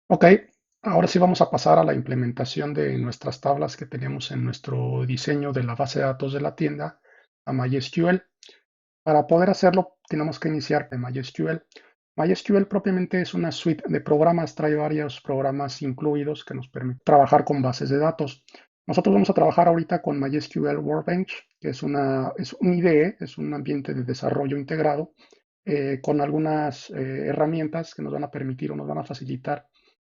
Ok, ahora sí vamos a pasar a la implementación de nuestras tablas que tenemos en nuestro diseño de la base de datos de la tienda a MySQL. Para poder hacerlo, tenemos que iniciar de MySQL. MySQL propiamente es una suite de programas, trae varios programas incluidos que nos permiten trabajar con bases de datos. Nosotros vamos a trabajar ahorita con MySQL Workbench, que es un IDE, es un ambiente de desarrollo integrado, con algunas herramientas que nos van a permitir o nos van a facilitar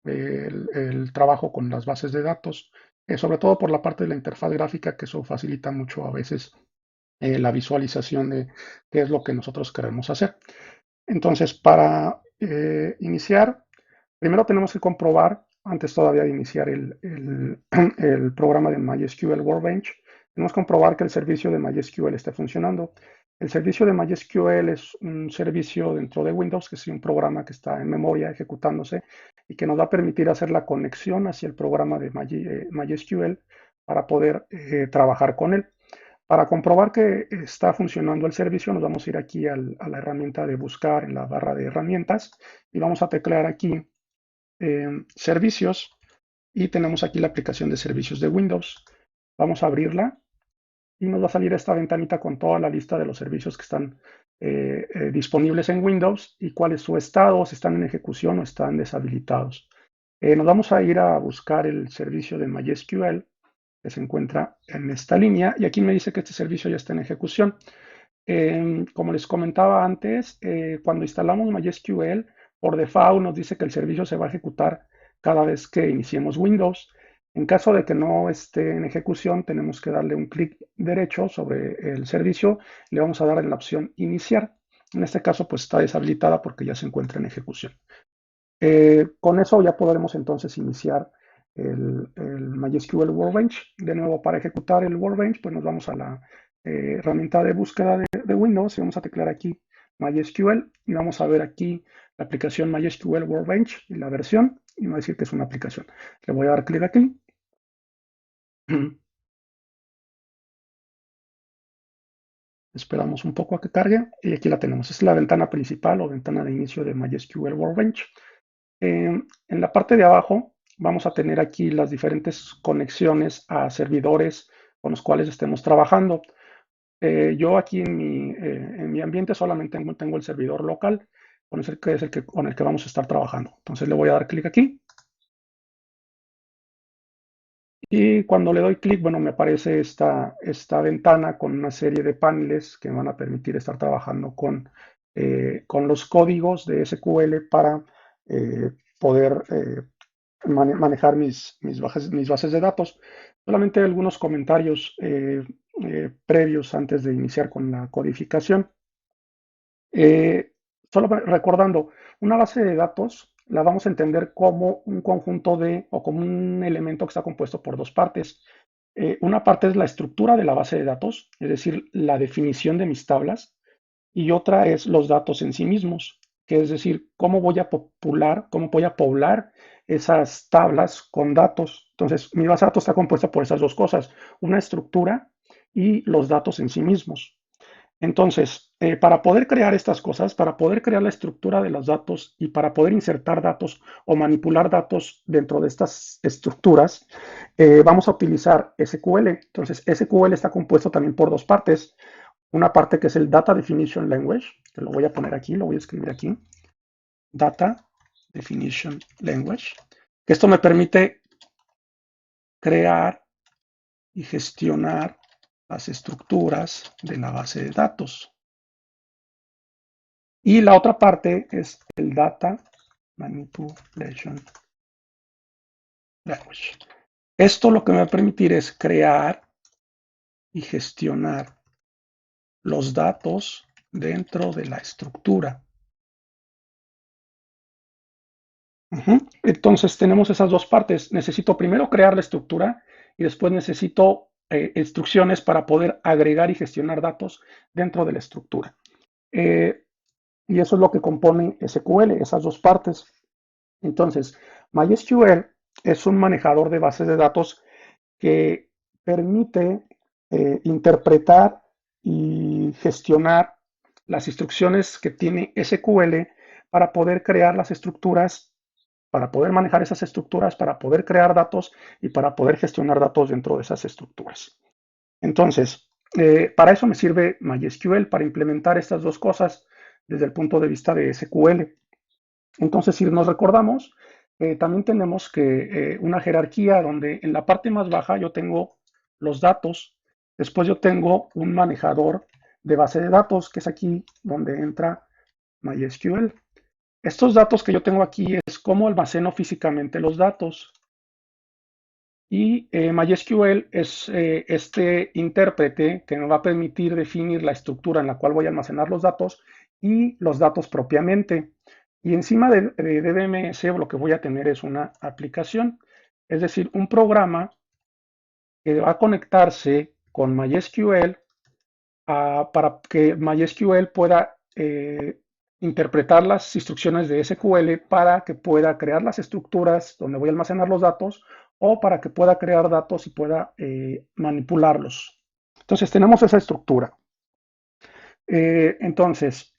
el trabajo con las bases de datos, sobre todo por la parte de la interfaz gráfica, que eso facilita mucho a veces la visualización de qué es lo que nosotros queremos hacer. Entonces, para iniciar, primero tenemos que comprobar, antes todavía de iniciar el programa de MySQL Workbench, tenemos que comprobar que el servicio de MySQL esté funcionando. El servicio de MySQL es un servicio dentro de Windows, que es un programa que está en memoria ejecutándose y que nos va a permitir hacer la conexión hacia el programa de MySQL para poder trabajar con él. Para comprobar que está funcionando el servicio, nos vamos a ir aquí a la herramienta de buscar en la barra de herramientas y vamos a teclear aquí servicios y tenemos aquí la aplicación de servicios de Windows. Vamos a abrirla y nos va a salir esta ventanita con toda la lista de los servicios que están disponibles en Windows y cuál es su estado, si están en ejecución o están deshabilitados. Nos vamos a ir a buscar el servicio de MySQL que se encuentra en esta línea y aquí me dice que este servicio ya está en ejecución. Como les comentaba antes, cuando instalamos MySQL, por default nos dice que el servicio se va a ejecutar cada vez que iniciemos Windows. En caso de que no esté en ejecución, tenemos que darle un clic derecho sobre el servicio y le vamos a dar en la opción iniciar. En este caso, pues está deshabilitada porque ya se encuentra en ejecución. Con eso ya podremos entonces iniciar el MySQL Workbench. De nuevo, para ejecutar el Workbench, pues nos vamos a la herramienta de búsqueda de Windows y vamos a teclear aquí MySQL y vamos a ver aquí la aplicación MySQL Workbench y la versión y me va a decir que es una aplicación. Le voy a dar clic aquí. Esperamos un poco a que cargue y aquí la tenemos. Es la ventana principal o ventana de inicio de MySQL Workbench. En la parte de abajo vamos a tener aquí las diferentes conexiones a servidores con los cuales estemos trabajando. Yo aquí en mi ambiente solamente tengo el servidor local, que es con el que vamos a estar trabajando. Entonces le voy a dar clic aquí y cuando le doy clic, bueno, me aparece esta ventana con una serie de paneles que me van a permitir estar trabajando con los códigos de SQL para poder manejar mis bases de datos. Solamente algunos comentarios previos antes de iniciar con la codificación. Eh, Solo recordando, una base de datos la vamos a entender como un conjunto o como un elemento que está compuesto por dos partes. Una parte es la estructura de la base de datos, es decir, la definición de mis tablas, y otra es los datos en sí mismos, que es decir, cómo voy a poblar esas tablas con datos. Entonces, mi base de datos está compuesta por esas dos cosas, una estructura y los datos en sí mismos. Entonces, para poder crear estas cosas, para poder crear la estructura de los datos y para poder insertar datos o manipular datos dentro de estas estructuras, vamos a utilizar SQL. Entonces, SQL está compuesto también por dos partes. Una parte que es el Data Definition Language, que lo voy a poner aquí, lo voy a escribir aquí. Data Definition Language. Que esto me permite crear y gestionar las estructuras de la base de datos. Y la otra parte es el Data Manipulation Language. Esto lo que me va a permitir es crear y gestionar los datos dentro de la estructura. Entonces tenemos esas dos partes. Necesito primero crear la estructura y después necesito instrucciones para poder agregar y gestionar datos dentro de la estructura. Eh, y eso es lo que compone SQL, esas dos partes. Entonces, MySQL es un manejador de bases de datos que permite interpretar y gestionar las instrucciones que tiene SQL para poder crear las estructuras para poder manejar esas estructuras, para poder crear datos y para poder gestionar datos dentro de esas estructuras. Entonces, para eso me sirve MySQL, para implementar estas dos cosas desde el punto de vista de SQL. Entonces, si nos recordamos, también tenemos que una jerarquía donde en la parte más baja yo tengo los datos, después yo tengo un manejador de base de datos, que es aquí donde entra MySQL. Estos datos que yo tengo aquí es cómo almaceno físicamente los datos. Y MySQL es este intérprete que me va a permitir definir la estructura en la cual voy a almacenar los datos y los datos propiamente. Y encima de DBMS lo que voy a tener es una aplicación, es decir, un programa que va a conectarse con MySQL para que MySQL pueda interpretar las instrucciones de SQL para que pueda crear las estructuras donde voy a almacenar los datos o para que pueda crear datos y pueda manipularlos. Entonces tenemos esa estructura. Entonces,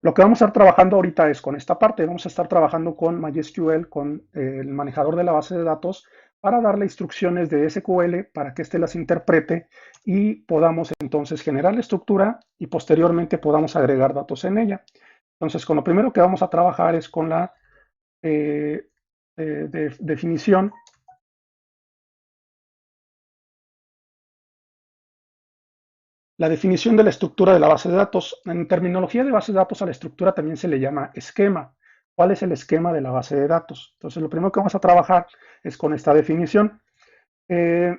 lo que vamos a estar trabajando ahorita es con esta parte. Vamos a estar trabajando con MySQL, con el manejador de la base de datos, para darle instrucciones de SQL para que éste las interprete y podamos entonces generar la estructura y posteriormente podamos agregar datos en ella. Entonces, con lo primero que vamos a trabajar es con la definición. La definición de la estructura de la base de datos. En terminología de base de datos a la estructura también se le llama esquema. ¿Cuál es el esquema de la base de datos? Entonces, lo primero que vamos a trabajar es con esta definición. Eh,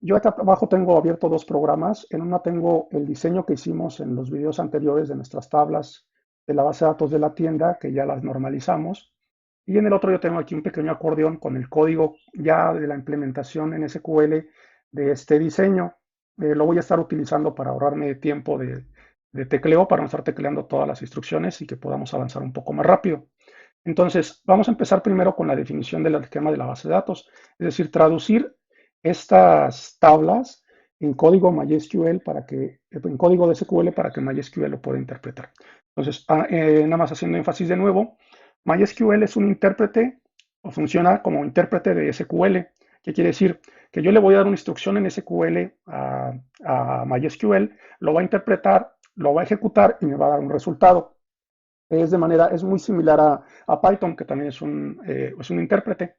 yo acá abajo tengo abierto dos programas. En una tengo el diseño que hicimos en los videos anteriores de nuestras tablas de la base de datos de la tienda, que ya las normalizamos. Y en el otro yo tengo aquí un pequeño acordeón con el código ya de la implementación en SQL de este diseño. Lo voy a estar utilizando para ahorrarme tiempo de tecleo, para no estar tecleando todas las instrucciones y que podamos avanzar un poco más rápido. Entonces, vamos a empezar primero con la definición del esquema de la base de datos, es decir, traducir estas tablas en código MySQL en código de SQL para que MySQL lo pueda interpretar. Entonces, nada más haciendo énfasis de nuevo, MySQL es un intérprete o funciona como intérprete de SQL. ¿Qué quiere decir? Que yo le voy a dar una instrucción en SQL a MySQL, lo va a interpretar, lo va a ejecutar y me va a dar un resultado. Es muy similar a Python, que también es un intérprete.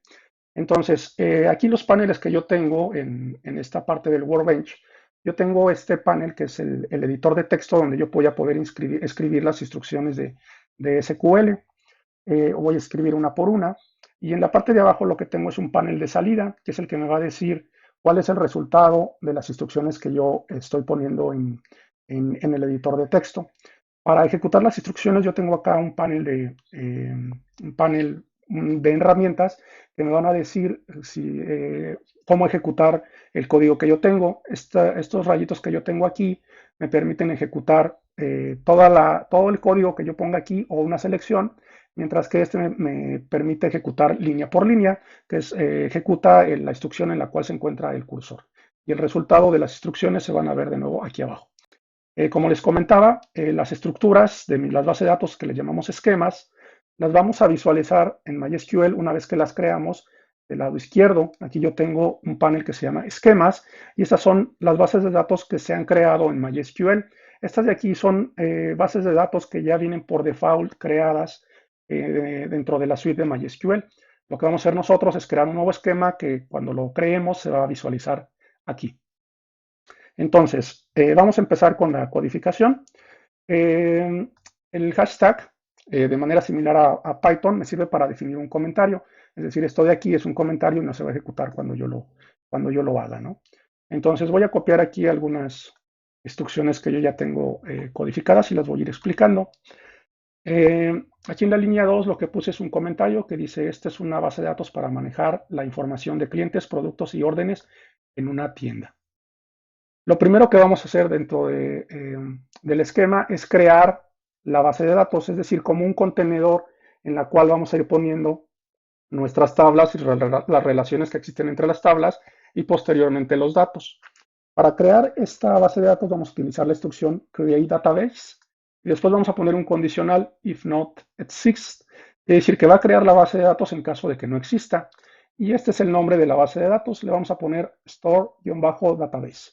Entonces, aquí los paneles que yo tengo en esta parte del Workbench, yo tengo este panel que es el editor de texto donde yo voy a poder escribir las instrucciones de SQL. Voy a escribir una por una. Y en la parte de abajo lo que tengo es un panel de salida, que es el que me va a decir cuál es el resultado de las instrucciones que yo estoy poniendo en el editor de texto. Para ejecutar las instrucciones yo tengo acá un panel de herramientas que me van a decir cómo ejecutar el código que yo tengo. Estos rayitos que yo tengo aquí me permiten ejecutar todo el código que yo ponga aquí o una selección, mientras que este me permite ejecutar línea por línea, que ejecuta la instrucción en la cual se encuentra el cursor. Y el resultado de las instrucciones se van a ver de nuevo aquí abajo. Como les comentaba, las estructuras de las bases de datos que le llamamos esquemas, las vamos a visualizar en MySQL una vez que las creamos. Del lado izquierdo, aquí yo tengo un panel que se llama esquemas y estas son las bases de datos que se han creado en MySQL. Estas de aquí son bases de datos que ya vienen por default creadas dentro de la suite de MySQL. Lo que vamos a hacer nosotros es crear un nuevo esquema que cuando lo creemos se va a visualizar aquí. Entonces, vamos a empezar con la codificación. El hashtag, de manera similar a Python, me sirve para definir un comentario. Es decir, esto de aquí es un comentario y no se va a ejecutar cuando yo lo haga, ¿no? Entonces, voy a copiar aquí algunas instrucciones que yo ya tengo codificadas y las voy a ir explicando. Aquí en la línea 2 lo que puse es un comentario que dice, esta es una base de datos para manejar la información de clientes, productos y órdenes en una tienda. Lo primero que vamos a hacer dentro del esquema es crear la base de datos, es decir, como un contenedor en la cual vamos a ir poniendo nuestras tablas y las relaciones que existen entre las tablas y posteriormente los datos. Para crear esta base de datos vamos a utilizar la instrucción create database y después vamos a poner un condicional if not exists, Quiere decir que va a crear la base de datos en caso de que no exista. Y este es el nombre de la base de datos. Le vamos a poner store-database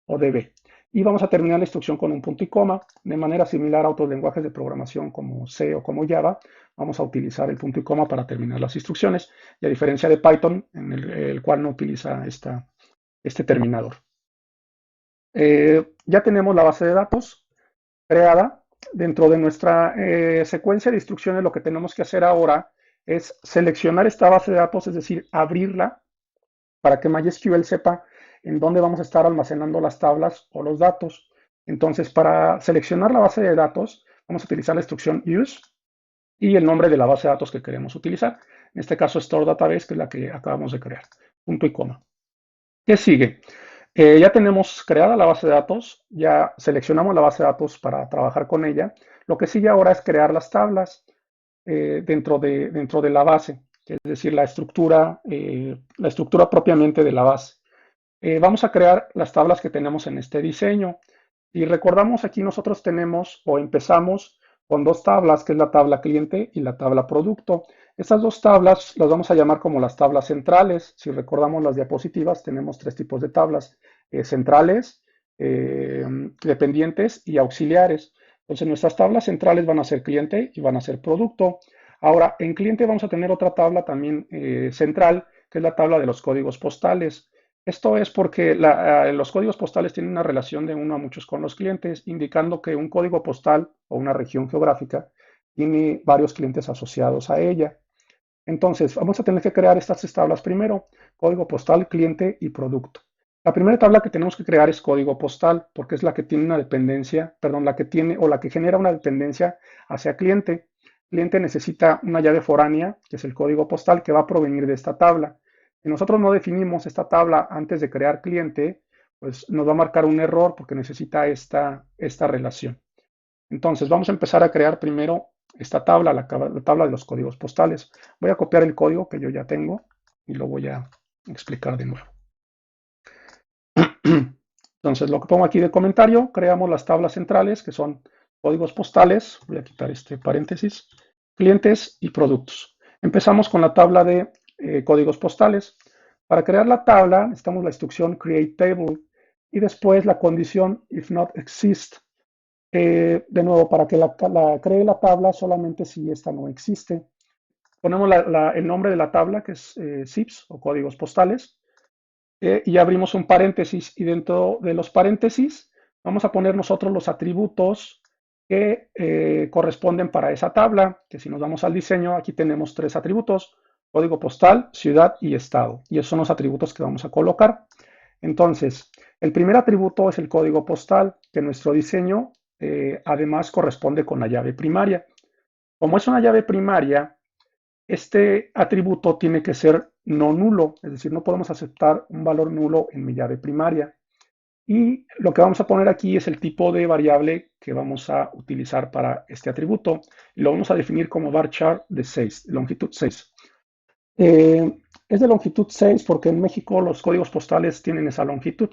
o DB. Y vamos a terminar la instrucción con un punto y coma. De manera similar a otros lenguajes de programación como C o como Java, vamos a utilizar el punto y coma para terminar las instrucciones. Y a diferencia de Python, en el cual no utiliza este terminador. Ya tenemos la base de datos creada. Dentro de nuestra secuencia de instrucciones, lo que tenemos que hacer ahora es seleccionar esta base de datos, es decir, abrirla para que MySQL sepa en dónde vamos a estar almacenando las tablas o los datos. Entonces, para seleccionar la base de datos, vamos a utilizar la instrucción use y el nombre de la base de datos que queremos utilizar. En este caso, store database, que es la que acabamos de crear. Punto y coma. ¿Qué sigue? Ya tenemos creada la base de datos, ya seleccionamos la base de datos para trabajar con ella. Lo que sigue ahora es crear las tablas dentro de la base, es decir, la estructura propiamente de la base. Vamos a crear las tablas que tenemos en este diseño. Y recordamos aquí nosotros tenemos o empezamos con dos tablas, que es la tabla cliente y la tabla producto. Estas dos tablas las vamos a llamar como las tablas centrales. Si recordamos las diapositivas, tenemos tres tipos de tablas, centrales, dependientes y auxiliares. Entonces nuestras tablas centrales van a ser cliente y van a ser producto. Ahora, en cliente vamos a tener otra tabla también central, que es la tabla de los códigos postales. Esto es porque los códigos postales tienen una relación de uno a muchos con los clientes, indicando que un código postal o una región geográfica tiene varios clientes asociados a ella. Entonces, vamos a tener que crear estas tres tablas primero: código postal, cliente y producto. La primera tabla que tenemos que crear es código postal, porque es la que tiene una dependencia, perdón, la que tiene o la que genera una dependencia hacia cliente. Cliente necesita una llave foránea, que es el código postal, que va a provenir de esta tabla. Si nosotros no definimos esta tabla antes de crear cliente, pues nos va a marcar un error porque necesita esta relación. Entonces, vamos a empezar a crear primero esta tabla, la tabla de los códigos postales. Voy a copiar el código que yo ya tengo y lo voy a explicar de nuevo. Entonces, lo que pongo aquí de comentario, creamos las tablas centrales, que son códigos postales. Voy a quitar este paréntesis, clientes y productos. Empezamos con la tabla de códigos postales. Para crear la tabla, necesitamos la instrucción create table y después la condición if not exist. De nuevo, para que cree la tabla solamente si esta no existe. Ponemos el nombre de la tabla, que es zips o códigos postales, y abrimos un paréntesis. Y dentro de los paréntesis vamos a poner nosotros los atributos que corresponden para esa tabla, que si nos vamos al diseño, aquí tenemos tres atributos: código postal, ciudad y estado. Y esos son los atributos que vamos a colocar. Entonces, el primer atributo es el código postal, que en nuestro diseño además corresponde con la llave primaria. Como es una llave primaria, este atributo tiene que ser no nulo, es decir, no podemos aceptar un valor nulo en mi llave primaria. Y lo que vamos a poner aquí es el tipo de variable que vamos a utilizar para este atributo. Y lo vamos a definir como varchar de 6, longitud 6. Es de longitud 6 porque en México los códigos postales tienen esa longitud.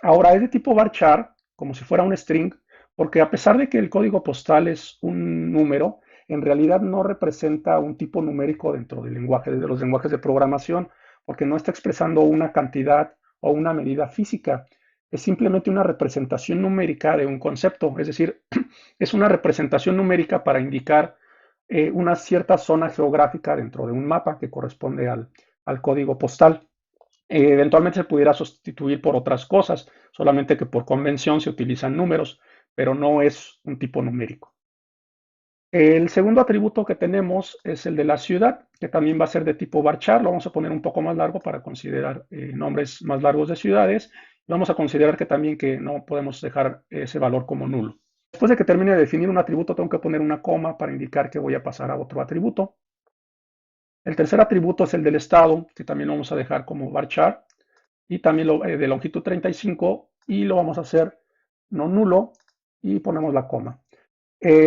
Ahora es de tipo varchar, como si fuera un string, porque a pesar de que el código postal es un número, en realidad no representa un tipo numérico dentro del lenguaje, de los lenguajes de programación, porque no está expresando una cantidad o una medida física. Es simplemente una representación numérica de un concepto, es decir, es una representación numérica para indicar una cierta zona geográfica dentro de un mapa que corresponde al código postal. Eventualmente se pudiera sustituir por otras cosas, solamente que por convención se utilizan números, pero no es un tipo numérico. El segundo atributo que tenemos es el de la ciudad, que también va a ser de tipo varchar. Lo vamos a poner un poco más largo para considerar nombres más largos de ciudades. Vamos a considerar que también que no podemos dejar ese valor como nulo. Después de que termine de definir un atributo, tengo que poner una coma para indicar que voy a pasar a otro atributo. El tercer atributo es el del estado, que también lo vamos a dejar como varchar, y también de longitud 35, y lo vamos a hacer no nulo y ponemos la coma.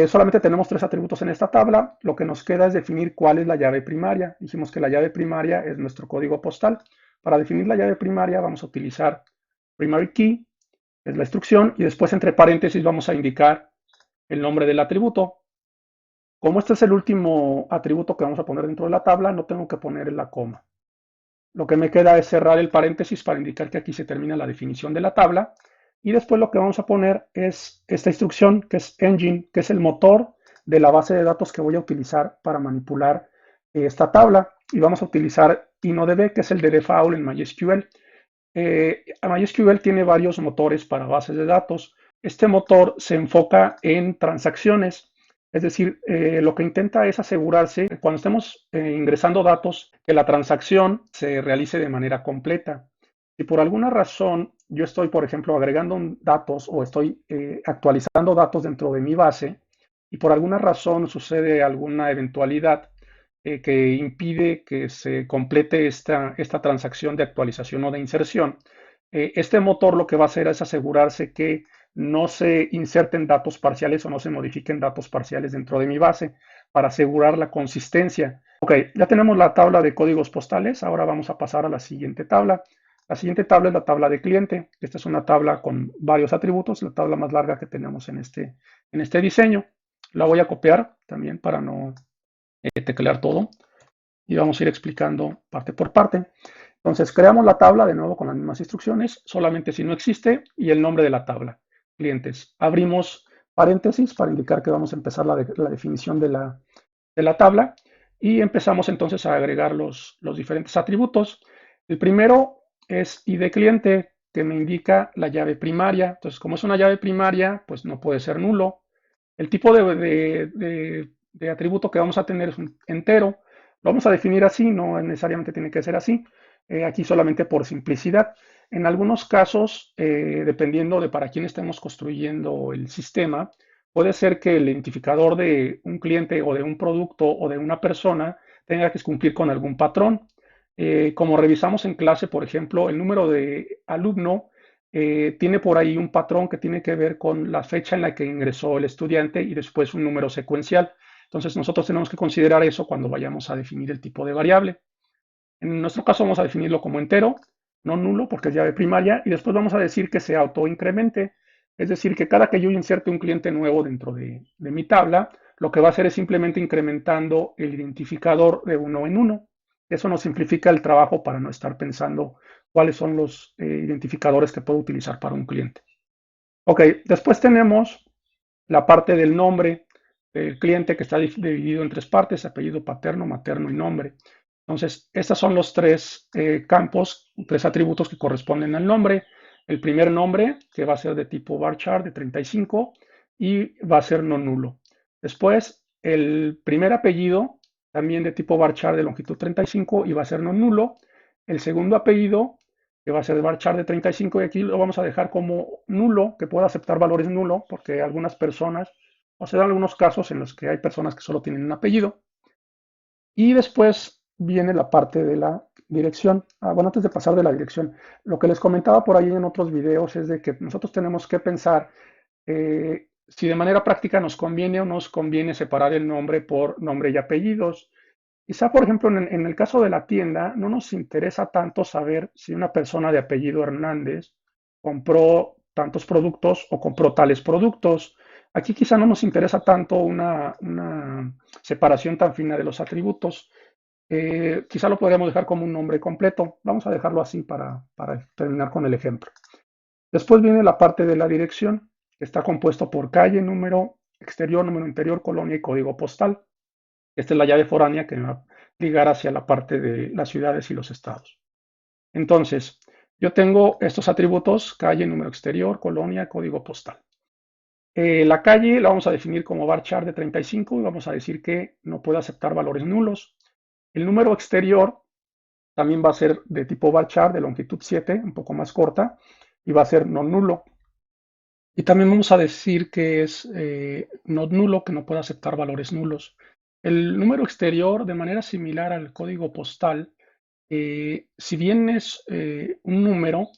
Solamente tenemos tres atributos en esta tabla. Lo que nos queda es definir cuál es la llave primaria. Dijimos que la llave primaria es nuestro código postal. Para definir la llave primaria vamos a utilizar primary key, es la instrucción, y después entre paréntesis vamos a indicar el nombre del atributo. Como este es el último atributo que vamos a poner dentro de la tabla, no tengo que poner la coma. Lo que me queda es cerrar el paréntesis para indicar que aquí se termina la definición de la tabla. Y después lo que vamos a poner es esta instrucción, que es engine, que es el motor de la base de datos que voy a utilizar para manipular esta tabla. Y vamos a utilizar InnoDB, que es el de default en MySQL. MySQL tiene varios motores para bases de datos. Este motor se enfoca en transacciones, es decir, lo que intenta es asegurarse que cuando estemos ingresando datos, que la transacción se realice de manera completa. Si por alguna razón yo estoy, por ejemplo, agregando datos o estoy actualizando datos dentro de mi base y por alguna razón sucede alguna eventualidad, que impide que se complete esta transacción de actualización o de inserción. Este motor lo que va a hacer es asegurarse que no se inserten datos parciales o no se modifiquen datos parciales dentro de mi base para asegurar la consistencia. Ok, ya tenemos la tabla de códigos postales. Ahora vamos a pasar a la siguiente tabla. La siguiente tabla es la tabla de cliente. Esta es una tabla con varios atributos, la tabla más larga que tenemos en este diseño. La voy a copiar también para no teclear todo y vamos a ir explicando parte por parte. Entonces, creamos la tabla de nuevo con las mismas instrucciones, solamente si no existe y el nombre de la tabla. Clientes. Abrimos paréntesis para indicar que vamos a empezar la definición de la tabla y empezamos entonces a agregar los diferentes atributos. El primero es ID cliente, que me indica la llave primaria. Entonces, como es una llave primaria, pues no puede ser nulo. El tipo de atributo que vamos a tener es un entero. Lo vamos a definir así, no necesariamente tiene que ser así. Aquí solamente por simplicidad. En algunos casos, dependiendo de para quién estemos construyendo el sistema, puede ser que el identificador de un cliente o de un producto o de una persona tenga que cumplir con algún patrón. Como revisamos en clase, por ejemplo, el número de alumno tiene por ahí un patrón que tiene que ver con la fecha en la que ingresó el estudiante y después un número secuencial. Entonces nosotros tenemos que considerar eso cuando vayamos a definir el tipo de variable. En nuestro caso vamos a definirlo como entero, no nulo porque es llave primaria, y después vamos a decir que se autoincremente, es decir, que cada que yo inserte un cliente nuevo dentro de mi tabla, lo que va a hacer es simplemente incrementando el identificador de uno en uno. Eso nos simplifica el trabajo para no estar pensando cuáles son los identificadores que puedo utilizar para un cliente. Ok, después tenemos la parte del nombre del cliente que está dividido en tres partes: apellido paterno, materno y nombre. Entonces, estos son los tres campos, tres atributos que corresponden al nombre. El primer nombre, que va a ser de tipo varchar de 35 y va a ser no nulo. Después, el primer apellido, también de tipo varchar de longitud 35 y va a ser no nulo. El segundo apellido, que va a ser de varchar de 35 y aquí lo vamos a dejar como nulo, que pueda aceptar valores nulo, porque algunas personas, o se dan algunos casos en los que hay personas que solo tienen un apellido. Y después viene la parte de la dirección. Bueno, antes de pasar de la dirección, lo que les comentaba por ahí en otros videos es de que nosotros tenemos que pensar si de manera práctica nos conviene o nos conviene separar el nombre por nombre y apellidos. Quizá, por ejemplo, en el caso de la tienda, no nos interesa tanto saber si una persona de apellido Hernández compró tantos productos o compró tales productos. Aquí quizá no nos interesa tanto una separación tan fina de los atributos. Quizá lo podríamos dejar como un nombre completo. Vamos a dejarlo así para terminar con el ejemplo. Después viene la parte de la dirección, que está compuesto por calle, número exterior, número interior, colonia y código postal. Esta es la llave foránea que me va a ligar hacia la parte de las ciudades y los estados. Entonces, yo tengo estos atributos: calle, número exterior, colonia, código postal. La calle la vamos a definir como varchar de 35 y vamos a decir que no puede aceptar valores nulos. El número exterior también va a ser de tipo varchar de longitud 7, un poco más corta, y va a ser no nulo. Y también vamos a decir que es no nulo, que no puede aceptar valores nulos. El número exterior, de manera similar al código postal, si bien es un número,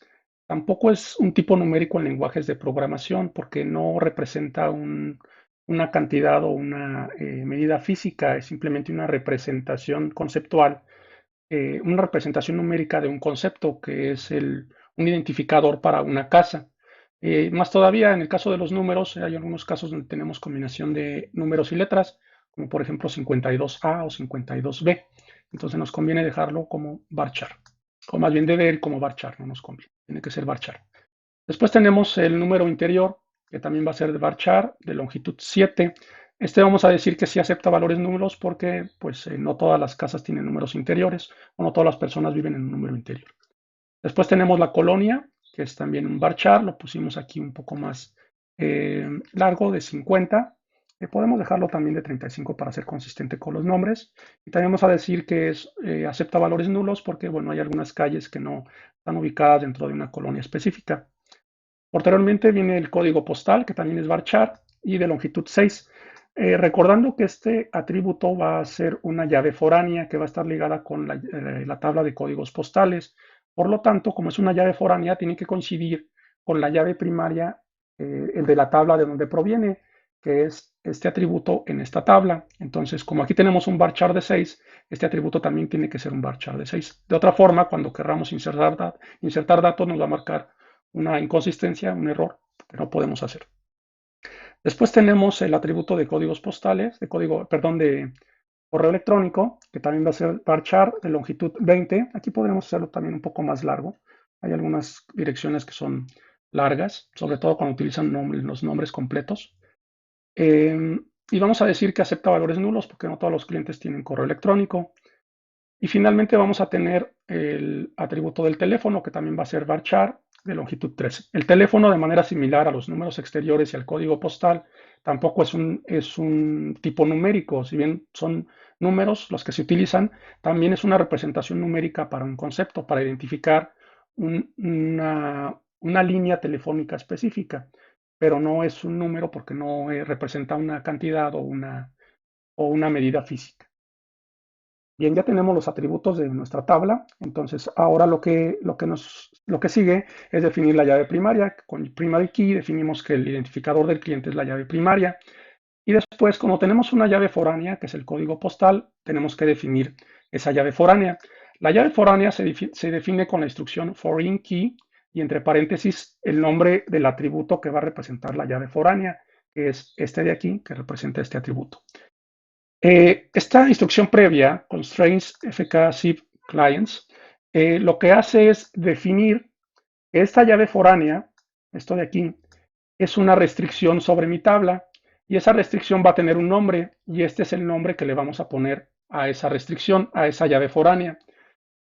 tampoco es un tipo numérico en lenguajes de programación porque no representa una cantidad o una medida física, es simplemente una representación conceptual, una representación numérica de un concepto que es un identificador para una casa. Más todavía, en el caso de los números, hay algunos casos donde tenemos combinación de números y letras. como por ejemplo 52A o 52B. Entonces nos conviene dejarlo como varchar, o más bien debe ir como varchar, no nos conviene, tiene que ser varchar. Después tenemos el número interior, que también va a ser de varchar, de longitud 7. Este vamos a decir que sí acepta valores nulos porque pues, no todas las casas tienen números interiores o no todas las personas viven en un número interior. Después tenemos la colonia, que es también un varchar, lo pusimos aquí un poco más largo, de 50. Podemos dejarlo también de 35 para ser consistente con los nombres. Y también vamos a decir que acepta valores nulos porque, bueno, hay algunas calles que no están ubicadas dentro de una colonia específica. Posteriormente viene el código postal, que también es varchar, y de longitud 6. Recordando que este atributo va a ser una llave foránea que va a estar ligada con la tabla de códigos postales. Por lo tanto, como es una llave foránea, tiene que coincidir con la llave primaria, el de la tabla de donde proviene, que es este atributo en esta tabla. Entonces, como aquí tenemos un varchar de 6, este atributo también tiene que ser un varchar de 6. De otra forma, cuando querramos insertar datos, nos va a marcar una inconsistencia, un error que no podemos hacer. Después tenemos el atributo de códigos postales, de correo electrónico, que también va a ser varchar de longitud 20. Aquí podremos hacerlo también un poco más largo. Hay algunas direcciones que son largas, sobre todo cuando utilizan los nombres completos. Y vamos a decir que acepta valores nulos porque no todos los clientes tienen correo electrónico. Y finalmente vamos a tener el atributo del teléfono, que también va a ser varchar de longitud 13. El teléfono, de manera similar a los números exteriores y al código postal, tampoco es un tipo numérico. Si bien son números los que se utilizan, también es una representación numérica para un concepto, para identificar una línea telefónica específica, pero no es un número porque no representa una cantidad o una medida física. Bien, ya tenemos los atributos de nuestra tabla, entonces ahora lo que sigue es definir la llave primaria. Con el primary key definimos que el identificador del cliente es la llave primaria. Y después, como tenemos una llave foránea, que es el código postal, tenemos que definir esa llave foránea. La llave foránea se define con la instrucción foreign key y entre paréntesis el nombre del atributo que va a representar la llave foránea, que es este de aquí, que representa este atributo. Esta instrucción previa, constraints fk zip clients, lo que hace es definir que esta llave foránea, esto de aquí, es una restricción sobre mi tabla y esa restricción va a tener un nombre y este es el nombre que le vamos a poner a esa restricción, a esa llave foránea.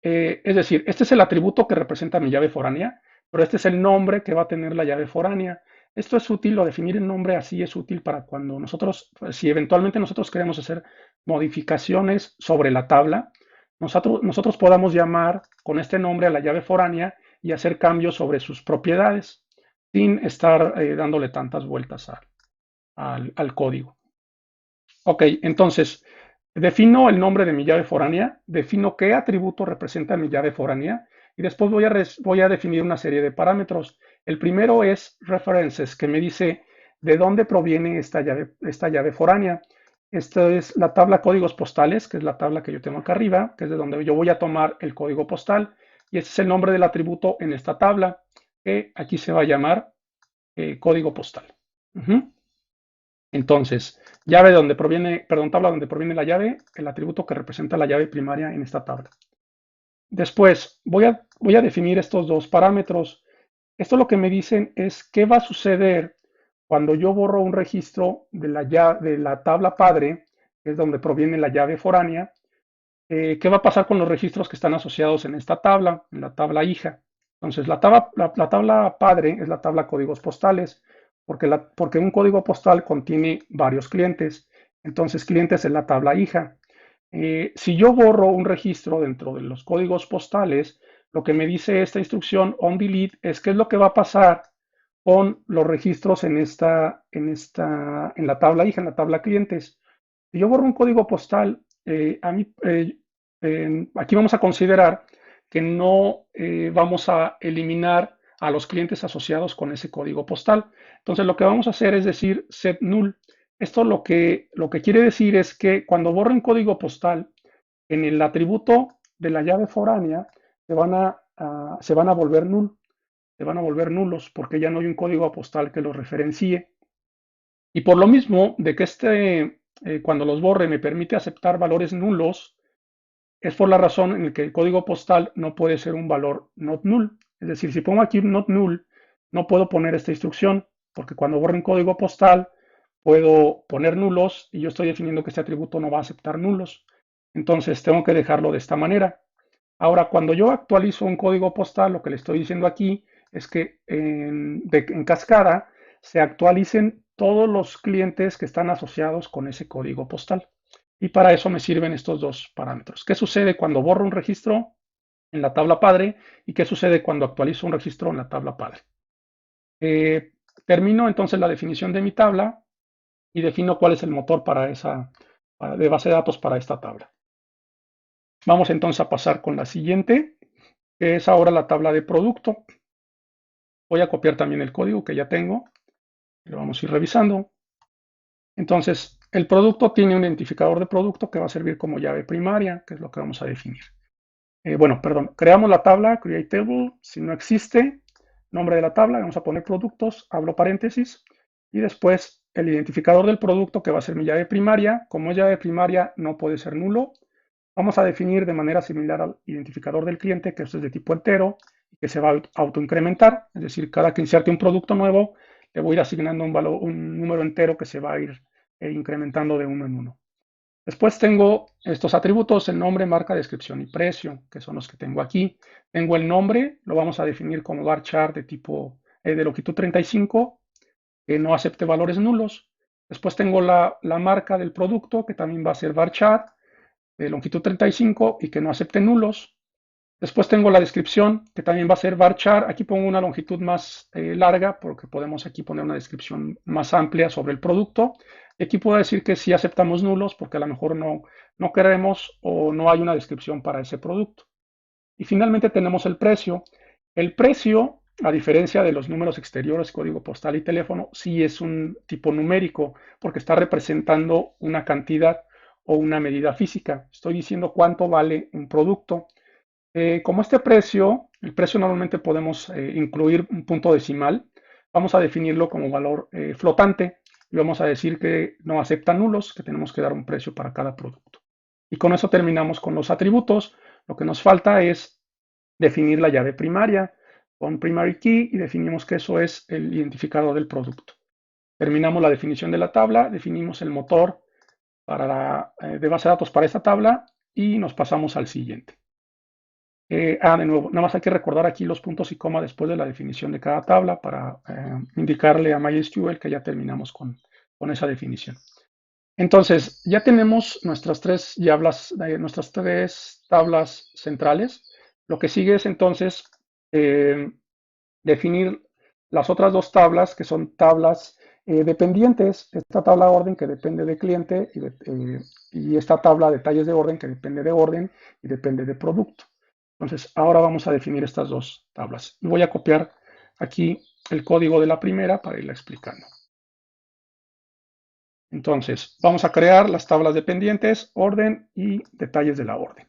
Es decir, este es el atributo que representa mi llave foránea, pero este es el nombre que va a tener la llave foránea. Esto es útil, o definir el nombre así es útil para cuando nosotros, pues, si eventualmente nosotros queremos hacer modificaciones sobre la tabla, nosotros podamos llamar con este nombre a la llave foránea y hacer cambios sobre sus propiedades sin estar dándole tantas vueltas al código. Ok, entonces, defino el nombre de mi llave foránea, defino qué atributo representa mi llave foránea y después voy a definir una serie de parámetros. El primero es references, que me dice de dónde proviene esta llave foránea. Esta es la tabla códigos postales, que es la tabla que yo tengo acá arriba, que es de donde yo voy a tomar el código postal. Y este es el nombre del atributo en esta tabla, que aquí se va a llamar código postal. Ujú. Entonces, tabla donde proviene la llave, el atributo que representa la llave primaria en esta tabla. Después, voy a definir estos dos parámetros. Esto lo que me dicen es qué va a suceder cuando yo borro un registro de la tabla padre, que es donde proviene la llave foránea. ¿Qué va a pasar con los registros que están asociados en esta tabla, en la tabla hija? Entonces, la tabla padre es la tabla códigos postales, porque un código postal contiene varios clientes. Entonces, clientes es la tabla hija. Si yo borro un registro dentro de los códigos postales, lo que me dice esta instrucción onDelete es qué es lo que va a pasar con los registros en la tabla hija, en la tabla clientes. Si yo borro un código postal, aquí vamos a considerar que no vamos a eliminar a los clientes asociados con ese código postal. Entonces lo que vamos a hacer es decir set null. Esto lo que quiere decir es que cuando borre un código postal, en el atributo de la llave foránea se van a volver null, se van a volver nulos porque ya no hay un código postal que los referencie. Y por lo mismo de que cuando los borre me permite aceptar valores nulos, es por la razón en la que el código postal no puede ser un valor not null. Es decir, si pongo aquí not null, no puedo poner esta instrucción, porque cuando borro un código postal, puedo poner nulos y yo estoy definiendo que este atributo no va a aceptar nulos. Entonces tengo que dejarlo de esta manera. Ahora, cuando yo actualizo un código postal, lo que le estoy diciendo aquí es que en cascada se actualicen todos los clientes que están asociados con ese código postal. Y para eso me sirven estos dos parámetros. ¿Qué sucede cuando borro un registro en la tabla padre y qué sucede cuando actualizo un registro en la tabla padre? Eh, Termino entonces la definición de mi tabla y defino cuál es el motor de base de datos para esta tabla. Vamos entonces a pasar con la siguiente, que es ahora la tabla de producto. Voy a copiar también el código que ya tengo, lo vamos a ir revisando. Entonces, el producto tiene un identificador de producto que va a servir como llave primaria, que es lo que vamos a definir. Bueno, perdón, creamos la tabla, create table, si no existe, nombre de la tabla, vamos a poner productos, abro paréntesis, y después el identificador del producto que va a ser mi llave primaria. Como es llave primaria, no puede ser nulo. Vamos a definir de manera similar al identificador del cliente, que esto es de tipo entero y que se va a autoincrementar, es decir, cada que inserte un producto nuevo, le voy a ir asignando un número entero que se va a ir incrementando de uno en uno. Después tengo estos atributos, el nombre, marca, descripción y precio, que son los que tengo aquí. Tengo el nombre, lo vamos a definir como varchar de tipo de longitud 35, que no acepte valores nulos. Después tengo la marca del producto, que también va a ser varchar de longitud 35 y que no acepte nulos. Después tengo la descripción, que también va a ser varchar. Aquí pongo una longitud más larga porque podemos aquí poner una descripción más amplia sobre el producto. Y aquí puedo decir que sí aceptamos nulos porque a lo mejor no queremos o no hay una descripción para ese producto. Y finalmente tenemos el precio. El precio, a diferencia de los números exteriores, código postal y teléfono, sí es un tipo numérico porque está representando una cantidad o una medida física. Estoy diciendo cuánto vale un producto. Como este precio, el precio normalmente podemos incluir un punto decimal, vamos a definirlo como valor flotante y vamos a decir que no acepta nulos, que tenemos que dar un precio para cada producto. Y con eso terminamos con los atributos. Lo que nos falta es definir la llave primaria con primary key y definimos que eso es el identificador del producto. Terminamos la definición de la tabla, definimos el motor de base de datos para esta tabla y nos pasamos al siguiente. De nuevo, nada más hay que recordar aquí los puntos y coma después de la definición de cada tabla para indicarle a MySQL que ya terminamos con esa definición. Entonces, ya tenemos nuestras tres tablas centrales. Lo que sigue es entonces eh, definir las otras dos tablas, que son tablas dependientes. Esta tabla orden que depende de cliente y esta tabla detalles de orden que depende de orden y depende de producto. Entonces, ahora vamos a definir estas dos tablas. Y voy a copiar aquí el código de la primera para irla explicando. Entonces, vamos a crear las tablas dependientes, orden y detalles de la orden.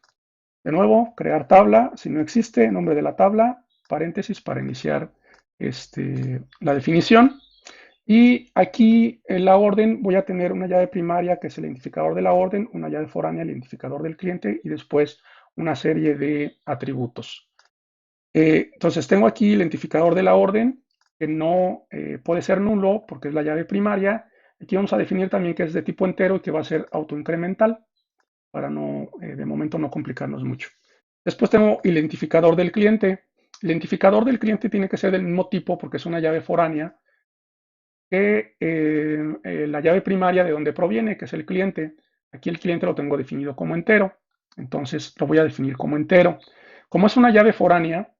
De nuevo, crear tabla, si no existe, nombre de la tabla, paréntesis para iniciar la definición. Y aquí en la orden voy a tener una llave primaria que es el identificador de la orden, una llave foránea, el identificador del cliente y después una serie de atributos. Entonces tengo aquí el identificador de la orden que no puede ser nulo porque es la llave primaria. Aquí vamos a definir también que es de tipo entero y que va a ser autoincremental para de momento no complicarnos mucho. Después tengo el identificador del cliente. El identificador del cliente tiene que ser del mismo tipo porque es una llave foránea que la llave primaria de donde proviene, que es el cliente. Aquí el cliente lo tengo definido como entero, entonces lo voy a definir como entero. Como es una llave foránea,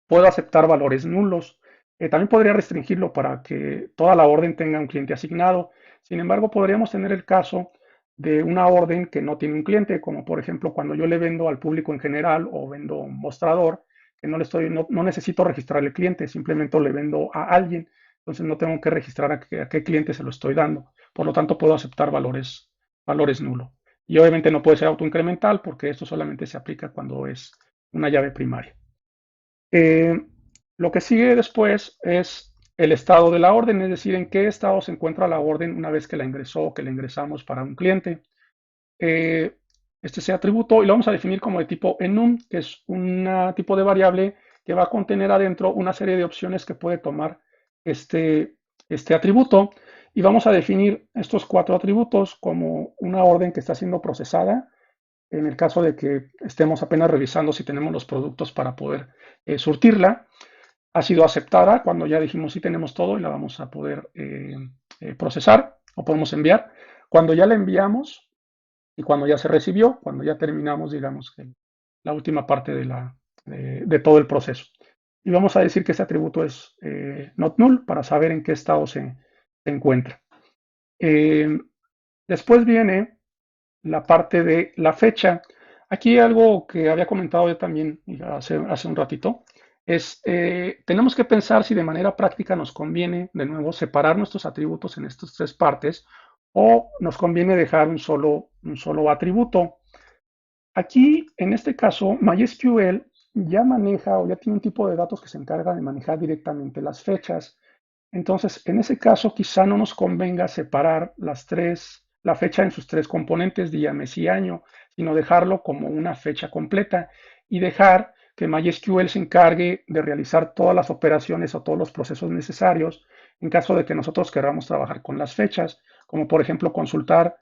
puedo aceptar valores nulos. También podría restringirlo para que toda la orden tenga un cliente asignado. Sin embargo, podríamos tener el caso de una orden que no tiene un cliente, como por ejemplo cuando yo le vendo al público en general o vendo un mostrador, que no necesito registrar el cliente, simplemente le vendo a alguien. Entonces no tengo que registrar a qué cliente se lo estoy dando. Por lo tanto, puedo aceptar valores nulo. Y obviamente no puede ser autoincremental porque esto solamente se aplica cuando es una llave primaria. Lo que sigue después es el estado de la orden, es decir, en qué estado se encuentra la orden una vez que la ingresó o que la ingresamos para un cliente. Eh, este es el atributo y lo vamos a definir como de tipo enum, que es un tipo de variable que va a contener adentro una serie de opciones que puede tomar este atributo. Y vamos a definir estos cuatro atributos como una orden que está siendo procesada en el caso de que estemos apenas revisando si tenemos los productos para poder surtirla. Ha sido aceptada cuando ya dijimos si tenemos todo y la vamos a poder procesar o podemos enviar. Cuando ya la enviamos y cuando ya se recibió, cuando ya terminamos, digamos, la última parte de todo el proceso. Y vamos a decir que ese atributo es not null para saber en qué estado se encuentra. Eh, Después viene la parte de la fecha. Aquí algo que había comentado yo también hace un ratito es, tenemos que pensar si de manera práctica nos conviene, de nuevo, separar nuestros atributos en estas tres partes o nos conviene dejar un solo atributo. Aquí, en este caso, MySQL ya maneja o ya tiene un tipo de datos que se encarga de manejar directamente las fechas. Entonces, en ese caso, quizá no nos convenga separar la fecha en sus tres componentes, día, mes y año, sino dejarlo como una fecha completa y dejar que MySQL se encargue de realizar todas las operaciones o todos los procesos necesarios en caso de que nosotros queramos trabajar con las fechas, como por ejemplo consultar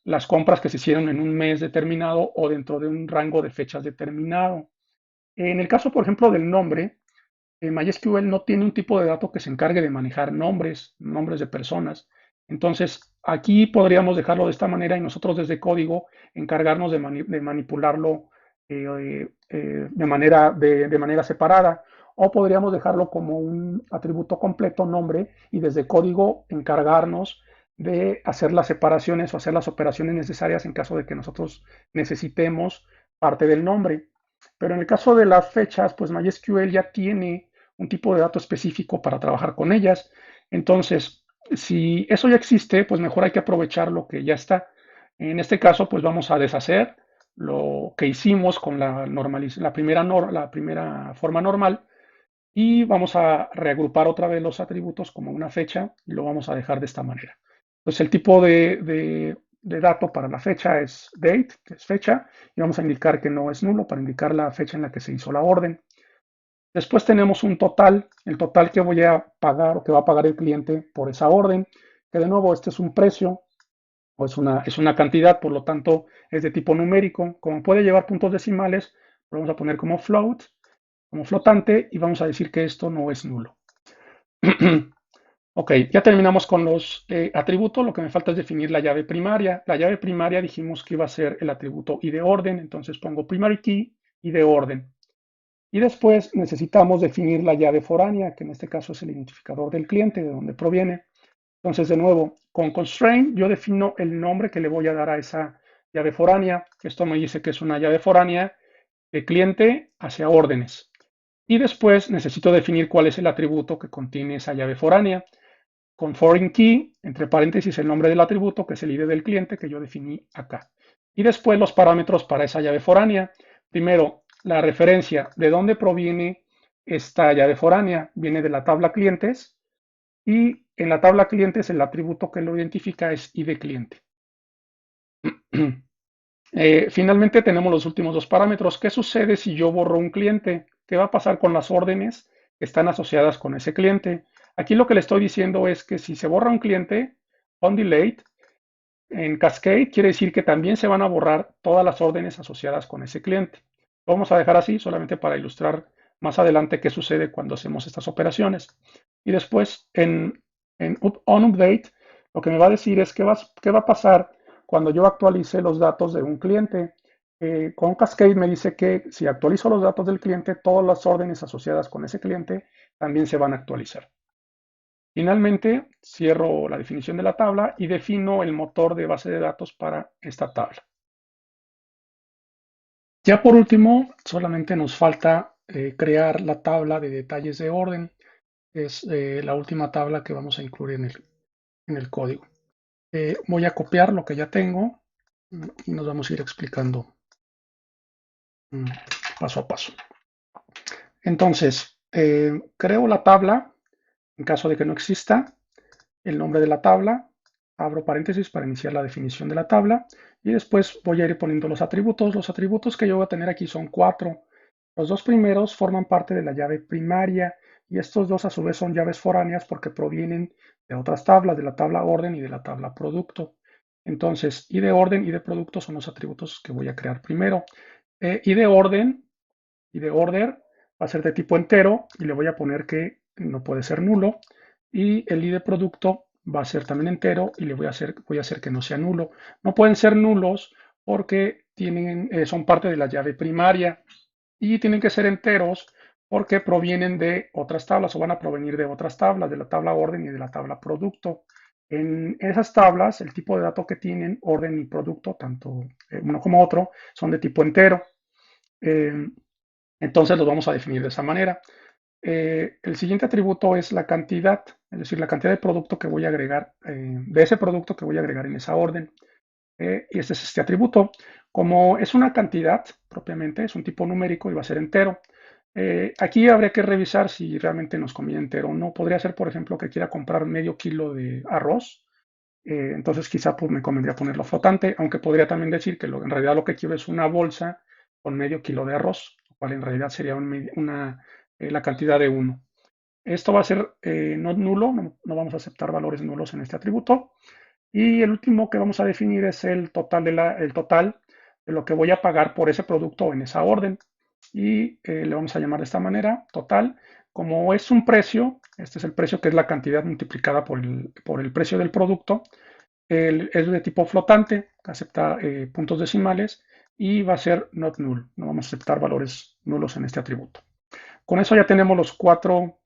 las compras que se hicieron en un mes determinado o dentro de un rango de fechas determinado. En el caso, por ejemplo, del nombre, MySQL no tiene un tipo de dato que se encargue de manejar nombres de personas. Entonces, aquí podríamos dejarlo de esta manera y nosotros desde código encargarnos de manipularlo de manera separada. O podríamos dejarlo como un atributo completo, nombre, y desde código encargarnos de hacer las separaciones o hacer las operaciones necesarias en caso de que nosotros necesitemos parte del nombre. Pero en el caso de las fechas, pues MySQL ya tiene un tipo de dato específico para trabajar con ellas. Entonces, si eso ya existe, pues mejor hay que aprovechar lo que ya está. En este caso, pues vamos a deshacer lo que hicimos con la primera forma normal y vamos a reagrupar otra vez los atributos como una fecha y lo vamos a dejar de esta manera. Entonces, el tipo de dato para la fecha es date, que es fecha, y vamos a indicar que no es nulo para indicar la fecha en la que se hizo la orden. Después tenemos un total, el total que voy a pagar o que va a pagar el cliente por esa orden, que de nuevo este es un precio o es una cantidad, por lo tanto es de tipo numérico. Como puede llevar puntos decimales, lo vamos a poner como float, como flotante, y vamos a decir que esto no es nulo. Ok, ya terminamos con los atributos, lo que me falta es definir la llave primaria. La llave primaria dijimos que iba a ser el atributo id de orden, entonces pongo primary key y de orden. Y después necesitamos definir la llave foránea, que en este caso es el identificador del cliente, de donde proviene. Entonces, de nuevo, con constraint yo defino el nombre que le voy a dar a esa llave foránea. Esto me dice que es una llave foránea de cliente hacia órdenes. Y después necesito definir cuál es el atributo que contiene esa llave foránea. Con foreign key, entre paréntesis, el nombre del atributo, que es el ID del cliente que yo definí acá. Y después los parámetros para esa llave foránea. Primero, la referencia de dónde proviene esta llave foránea. Viene de la tabla clientes y en la tabla clientes el atributo que lo identifica es ID cliente. Finalmente tenemos los últimos dos parámetros. ¿Qué sucede si yo borro un cliente? ¿Qué va a pasar con las órdenes que están asociadas con ese cliente? Aquí lo que le estoy diciendo es que si se borra un cliente, on delete, en Cascade quiere decir que también se van a borrar todas las órdenes asociadas con ese cliente. Lo vamos a dejar así solamente para ilustrar más adelante qué sucede cuando hacemos estas operaciones. Y después en onUpdate lo que me va a decir es qué va a pasar cuando yo actualice los datos de un cliente. Con Cascade me dice que si actualizo los datos del cliente, todas las órdenes asociadas con ese cliente también se van a actualizar. Finalmente, cierro la definición de la tabla y defino el motor de base de datos para esta tabla. Ya por último, solamente nos falta crear la tabla de detalles de orden. Es la última tabla que vamos a incluir en el código. Voy a copiar lo que ya tengo y nos vamos a ir explicando paso a paso. Entonces, creo la tabla En caso de que no exista el nombre de la tabla, abro paréntesis para iniciar la definición de la tabla y después voy a ir poniendo los atributos. Los atributos que yo voy a tener aquí son cuatro. Los dos primeros forman parte de la llave primaria y estos dos a su vez son llaves foráneas porque provienen de otras tablas, de la tabla orden y de la tabla producto. Entonces, id de orden y de producto son los atributos que voy a crear primero. Id de orden y de order va a ser de tipo entero y le voy a poner que no puede ser nulo. Y el id de producto va a ser también entero y le voy a hacer que no sea nulo. No pueden ser nulos porque son parte de la llave primaria y tienen que ser enteros porque provienen de otras tablas o van a provenir de otras tablas, de la tabla orden y de la tabla producto. En esas tablas, el tipo de dato que tienen, orden y producto, tanto uno como otro, son de tipo entero. Eh, entonces los vamos a definir de esa manera. El siguiente atributo es la cantidad, es decir, la cantidad de producto que voy a agregar, de ese producto que voy a agregar en esa orden. Y este es este atributo. Como es una cantidad propiamente, es un tipo numérico y va a ser entero. Aquí habría que revisar si realmente nos conviene entero o no. Podría ser, por ejemplo, que quiera comprar medio kilo de arroz. Entonces quizá pues, me convendría ponerlo flotante, aunque podría también decir que en realidad lo que quiero es una bolsa con medio kilo de arroz, lo cual en realidad sería la cantidad de uno. Esto va a ser no nulo, no vamos a aceptar valores nulos en este atributo. Y el último que vamos a definir es el total de lo que voy a pagar por ese producto en esa orden. Y le vamos a llamar de esta manera, total. Como es un precio, este es el precio que es la cantidad multiplicada por el precio del producto, es de tipo flotante, acepta puntos decimales y va a ser not null. No vamos a aceptar valores nulos en este atributo. Con eso ya tenemos los cuatro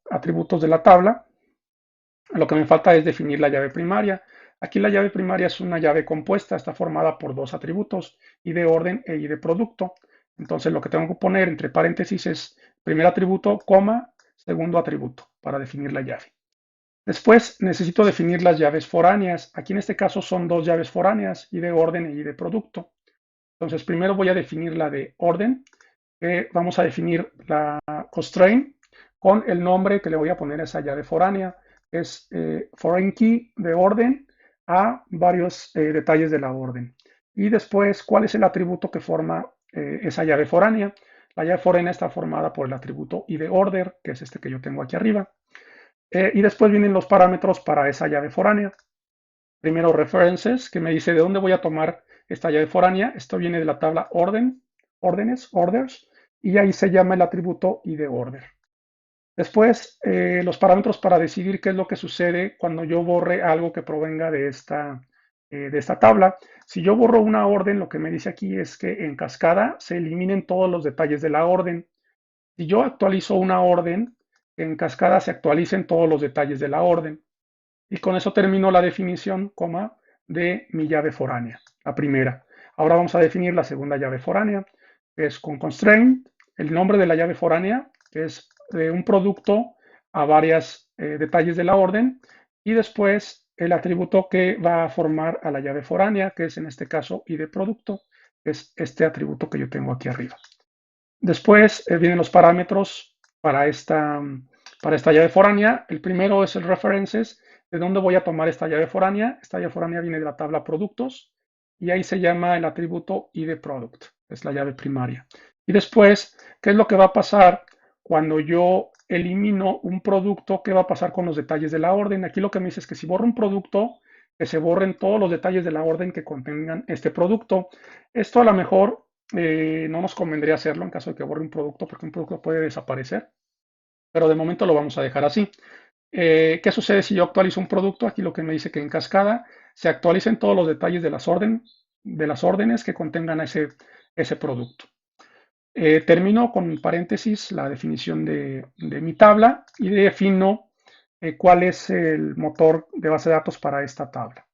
atributos de la tabla. Lo que me falta es definir la llave primaria. Aquí la llave primaria es una llave compuesta, está formada por dos atributos, y de orden y de producto. Entonces lo que tengo que poner entre paréntesis es primer atributo, coma, segundo atributo para definir la llave. Después necesito definir las llaves foráneas. Aquí en este caso son dos llaves foráneas, y de orden y de producto. Entonces primero voy a definir la de orden. Vamos a definir la constraint con el nombre que le voy a poner a esa llave foránea. Es foreign key de orden a varios detalles de la orden. Y después, ¿cuál es el atributo que forma esa llave foránea? La llave foránea está formada por el atributo id de order, que es este que yo tengo aquí arriba. Y después vienen los parámetros para esa llave foránea. Primero references, que me dice de dónde voy a tomar esta llave foránea. Esto viene de la tabla órdenes, orders, y ahí se llama el atributo id de order. Después, los parámetros para decidir qué es lo que sucede cuando yo borre algo que provenga de esta tabla. Si yo borro una orden, lo que me dice aquí es que en cascada se eliminen todos los detalles de la orden. Si yo actualizo una orden, en cascada se actualicen todos los detalles de la orden. Y con eso termino la definición, coma, de mi llave foránea, la primera. Ahora vamos a definir la segunda llave foránea, que es con constraint, el nombre de la llave foránea, que es de un producto a varios detalles de la orden, y después el atributo que va a formar a la llave foránea, que es en este caso id producto, que es este atributo que yo tengo aquí arriba. Después vienen los parámetros para esta llave foránea. El primero es el references, de dónde voy a tomar esta llave foránea. Esta llave foránea viene de la tabla productos y ahí se llama el atributo idProduct, es la llave primaria. Y después, ¿qué es lo que va a pasar cuando yo elimino un producto? ¿Qué va a pasar con los detalles de la orden? Aquí lo que me dice es que si borro un producto, que se borren todos los detalles de la orden que contengan este producto. Esto a lo mejor no nos convendría hacerlo en caso de que borre un producto, porque un producto puede desaparecer, pero de momento lo vamos a dejar así. ¿Qué sucede si yo actualizo un producto? Aquí lo que me dice que en cascada se actualicen todos los detalles de las órdenes que contengan ese producto. Termino con paréntesis la definición de mi tabla y defino cuál es el motor de base de datos para esta tabla.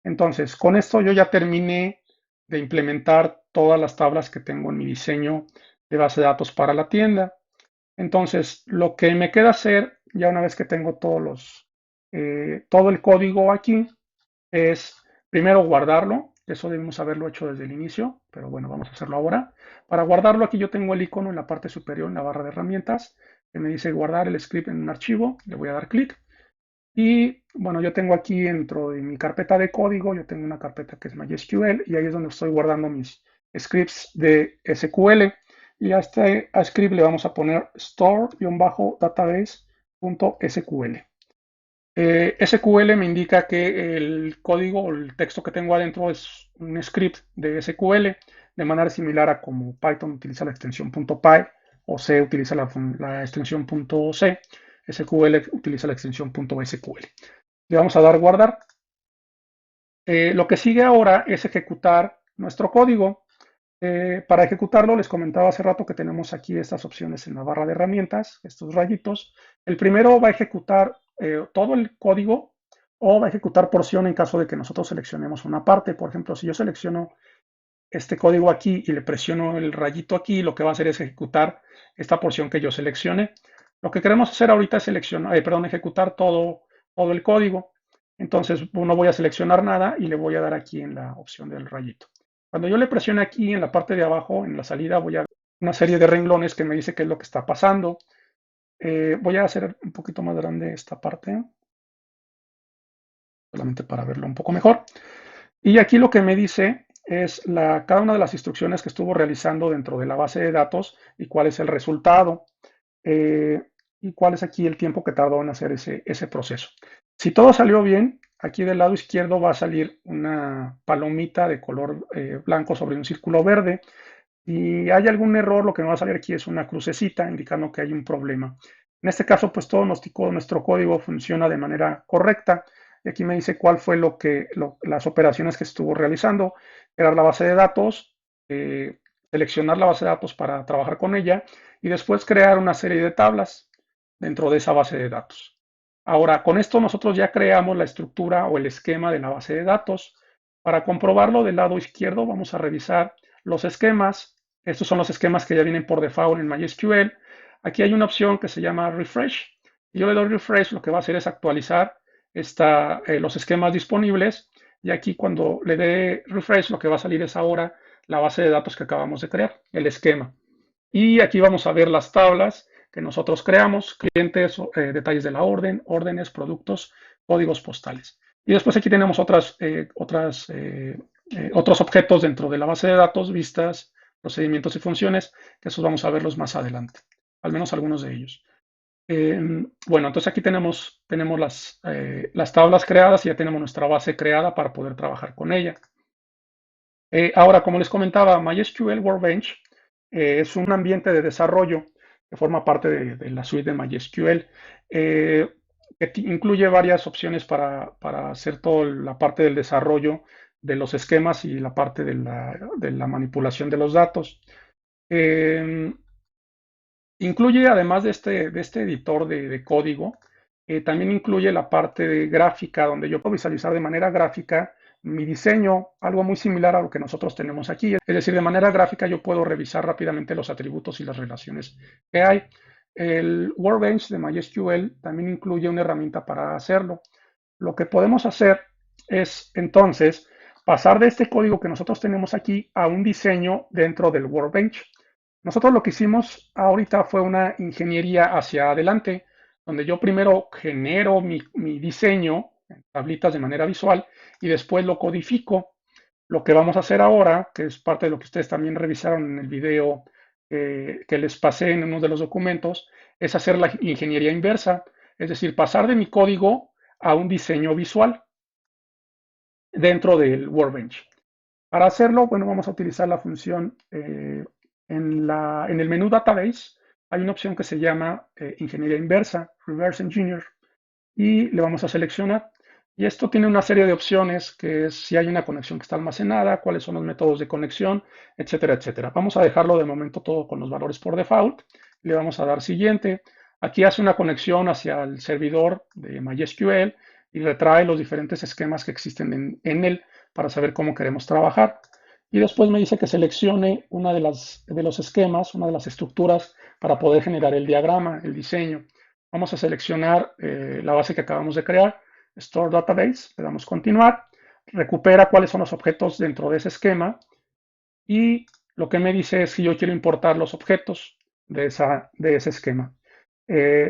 Entonces, con esto yo ya terminé de implementar todas las tablas que tengo en mi diseño de base de datos para la tienda. Entonces, lo que me queda hacer, ya una vez que tengo todo el código aquí, es primero guardarlo. Eso debemos haberlo hecho desde el inicio, pero bueno, vamos a hacerlo ahora. Para guardarlo, aquí yo tengo el icono en la parte superior, en la barra de herramientas, que me dice guardar el script en un archivo. Le voy a dar clic. Y bueno, yo tengo aquí dentro de mi carpeta de código, yo tengo una carpeta que es MySQL y ahí es donde estoy guardando mis scripts de SQL. Y a este a script le vamos a poner store-database.sql. SQL me indica que el código o el texto que tengo adentro es un script de SQL, de manera similar a como Python utiliza la extensión .py o C utiliza la extensión .c, SQL utiliza la extensión .sql. Le vamos a dar guardar. Lo que sigue ahora es ejecutar nuestro código. Para ejecutarlo, les comentaba hace rato que tenemos aquí estas opciones en la barra de herramientas, estos rayitos. El primero va a ejecutar todo el código o va a ejecutar porción en caso de que nosotros seleccionemos una parte. Por ejemplo, si yo selecciono este código aquí y le presiono el rayito aquí, lo que va a hacer es ejecutar esta porción que yo seleccione. Lo que queremos hacer ahorita es ejecutar todo el código. Entonces no voy a seleccionar nada y le voy a dar aquí en la opción del rayito. Cuando yo le presione aquí en la parte de abajo, en la salida, voy a ver una serie de renglones que me dice qué es lo que está pasando. Voy a hacer un poquito más grande esta parte, solamente para verlo un poco mejor. Y aquí lo que me dice es cada una de las instrucciones que estuvo realizando dentro de la base de datos y cuál es el resultado eh, y cuál es aquí el tiempo que tardó en hacer ese proceso. Si todo salió bien, aquí del lado izquierdo va a salir una palomita de color blanco sobre un círculo verde. Si hay algún error, lo que me va a salir aquí es una crucecita indicando que hay un problema. En este caso, pues todo nuestro código funciona de manera correcta. Y aquí me dice cuál fue las operaciones que estuvo realizando. Crear la base de datos, eh, seleccionar la base de datos para trabajar con ella y después crear una serie de tablas dentro de esa base de datos. Ahora, con esto nosotros ya creamos la estructura o el esquema de la base de datos. Para comprobarlo del lado izquierdo, vamos a revisar los esquemas. Estos son los esquemas que ya vienen por default en MySQL. Aquí hay una opción que se llama Refresh. Si yo le doy Refresh, lo que va a hacer es actualizar los esquemas disponibles. Y aquí cuando le dé Refresh, lo que va a salir es ahora la base de datos que acabamos de crear, el esquema. Y aquí vamos a ver las tablas que nosotros creamos, clientes, detalles de la orden, órdenes, productos, códigos postales. Y después aquí tenemos otros objetos dentro de la base de datos, vistas, procedimientos y funciones, que esos vamos a verlos más adelante, al menos algunos de ellos. Bueno, entonces aquí tenemos las tablas creadas y ya tenemos nuestra base creada para poder trabajar con ella. Ahora, como les comentaba, MySQL Workbench es un ambiente de desarrollo que forma parte de la suite de MySQL, eh, que incluye varias opciones para hacer toda la parte del desarrollo de los esquemas y la parte de la manipulación de los datos. Eh, Incluye, además de este editor de código, también incluye la parte de gráfica, donde yo puedo visualizar de manera gráfica mi diseño, algo muy similar a lo que nosotros tenemos aquí. Es decir, de manera gráfica yo puedo revisar rápidamente los atributos y las relaciones que hay. El Workbench de MySQL también incluye una herramienta para hacerlo. Lo que podemos hacer es entonces pasar de este código que nosotros tenemos aquí a un diseño dentro del Workbench. Nosotros lo que hicimos ahorita fue una ingeniería hacia adelante, donde yo primero genero mi diseño en tablitas de manera visual y después lo codifico. Lo que vamos a hacer ahora, que es parte de lo que ustedes también revisaron en el video que les pasé en uno de los documentos, es hacer la ingeniería inversa, es decir, pasar de mi código a un diseño visual dentro del Workbench. Para hacerlo, bueno, vamos a utilizar la función en el menú Database. Hay una opción que se llama Ingeniería Inversa, Reverse Engineer, y le vamos a seleccionar. Y esto tiene una serie de opciones, que es si hay una conexión que está almacenada, cuáles son los métodos de conexión, etcétera, etcétera. Vamos a dejarlo de momento todo con los valores por default. Le vamos a dar siguiente. Aquí hace una conexión hacia el servidor de MySQL y retrae los diferentes esquemas que existen en él para saber cómo queremos trabajar. Y después me dice que seleccione una de los esquemas, una de las estructuras para poder generar el diagrama, el diseño. Vamos a seleccionar la base que acabamos de crear, Store Database, le damos continuar, recupera cuáles son los objetos dentro de ese esquema y lo que me dice es si yo quiero importar los objetos de ese esquema.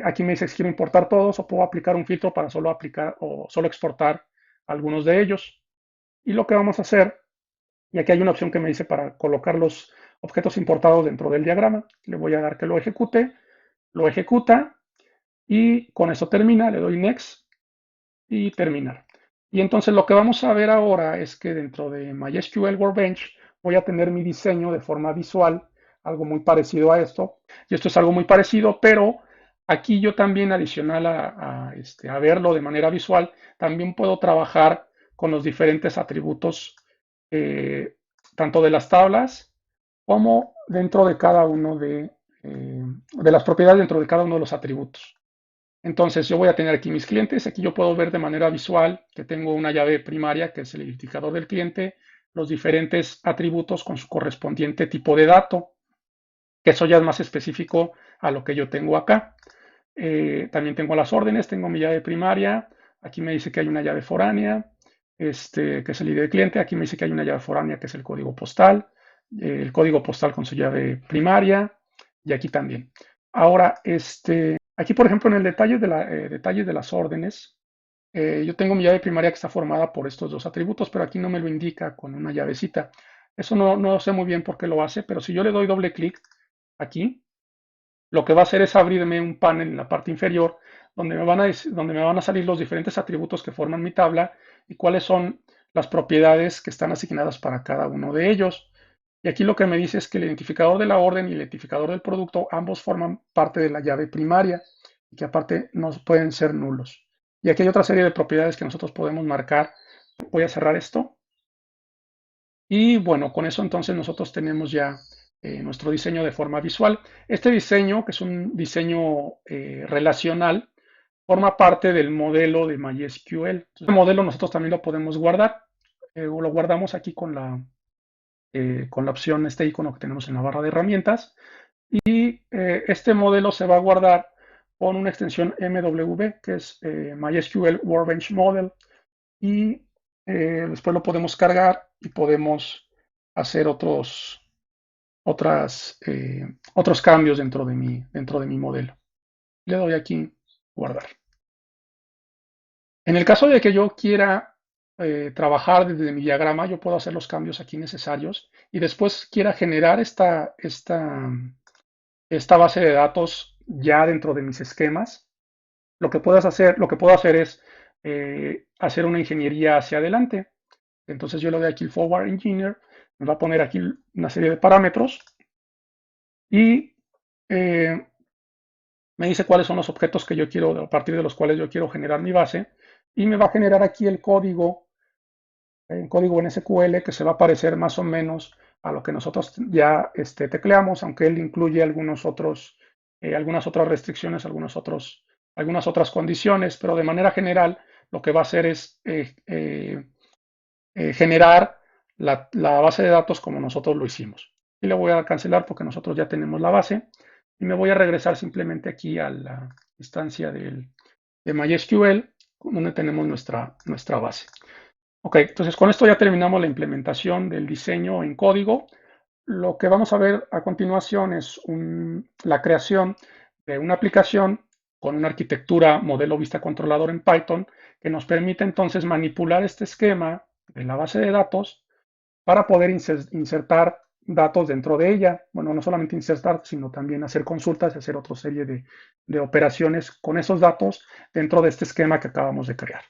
Aquí me dice si quiero importar todos o puedo aplicar un filtro para solo aplicar o solo exportar algunos de ellos. Y lo que vamos a hacer, y aquí hay una opción que me dice para colocar los objetos importados dentro del diagrama. Le voy a dar que lo ejecute, lo ejecuta y con eso termina. Le doy Next y terminar. Y entonces lo que vamos a ver ahora es que dentro de MySQL Workbench voy a tener mi diseño de forma visual, algo muy parecido a esto. Y esto es algo muy parecido, pero aquí yo también, adicional a verlo de manera visual, también puedo trabajar con los diferentes atributos, eh, tanto de las tablas como dentro de cada uno de las propiedades dentro de cada uno de los atributos. Entonces yo voy a tener aquí mis clientes, aquí yo puedo ver de manera visual que tengo una llave primaria que es el identificador del cliente, los diferentes atributos con su correspondiente tipo de dato, que eso ya es más específico a lo que yo tengo acá. También tengo las órdenes, tengo mi llave primaria, aquí me dice que hay una llave foránea, que es el ID del cliente, aquí me dice que hay una llave foránea que es el código postal con su llave primaria, y aquí también. Ahora, aquí por ejemplo en el detalle de las órdenes, yo tengo mi llave primaria que está formada por estos dos atributos, pero aquí no me lo indica con una llavecita. Eso no sé muy bien por qué lo hace, pero si yo le doy doble clic aquí, lo que va a hacer es abrirme un panel en la parte inferior donde me van a salir los diferentes atributos que forman mi tabla y cuáles son las propiedades que están asignadas para cada uno de ellos. Y aquí lo que me dice es que el identificador de la orden y el identificador del producto ambos forman parte de la llave primaria y que aparte no pueden ser nulos. Y aquí hay otra serie de propiedades que nosotros podemos marcar. Voy a cerrar esto. Y bueno, con eso entonces nosotros tenemos ya nuestro diseño de forma visual. Este diseño, que es un diseño relacional, forma parte del modelo de MySQL. Entonces, el modelo nosotros también lo podemos guardar. Lo guardamos aquí con la opción, este icono que tenemos en la barra de herramientas. Y este modelo se va a guardar con una extensión MW, que es MySQL Workbench Model. Y después lo podemos cargar y podemos hacer otros cambios dentro de mi modelo. Le doy aquí guardar. En el caso de que yo quiera trabajar desde mi diagrama, yo puedo hacer los cambios aquí necesarios y después quiera generar esta base de datos ya dentro de mis esquemas. Lo que puedo hacer es hacer una ingeniería hacia adelante. Entonces yo le doy aquí el Forward Engineer, me va a poner aquí una serie de parámetros y eh, me dice cuáles son los objetos que yo quiero, a partir de los cuales yo quiero generar mi base, y me va a generar aquí el código en SQL que se va a parecer más o menos a lo que nosotros ya tecleamos, aunque él incluye algunas otras restricciones, algunas otras condiciones, pero de manera general lo que va a hacer es generar la base de datos como nosotros lo hicimos. Y le voy a cancelar porque nosotros ya tenemos la base y me voy a regresar simplemente aquí a la instancia de MySQL donde tenemos nuestra base. Ok, entonces con esto ya terminamos la implementación del diseño en código. Lo que vamos a ver a continuación es la creación de una aplicación con una arquitectura modelo vista controlador en Python que nos permite entonces manipular este esquema de la base de datos para poder insertar datos dentro de ella. Bueno, no solamente insertar, sino también hacer consultas y hacer otra serie de operaciones con esos datos dentro de este esquema que acabamos de crear.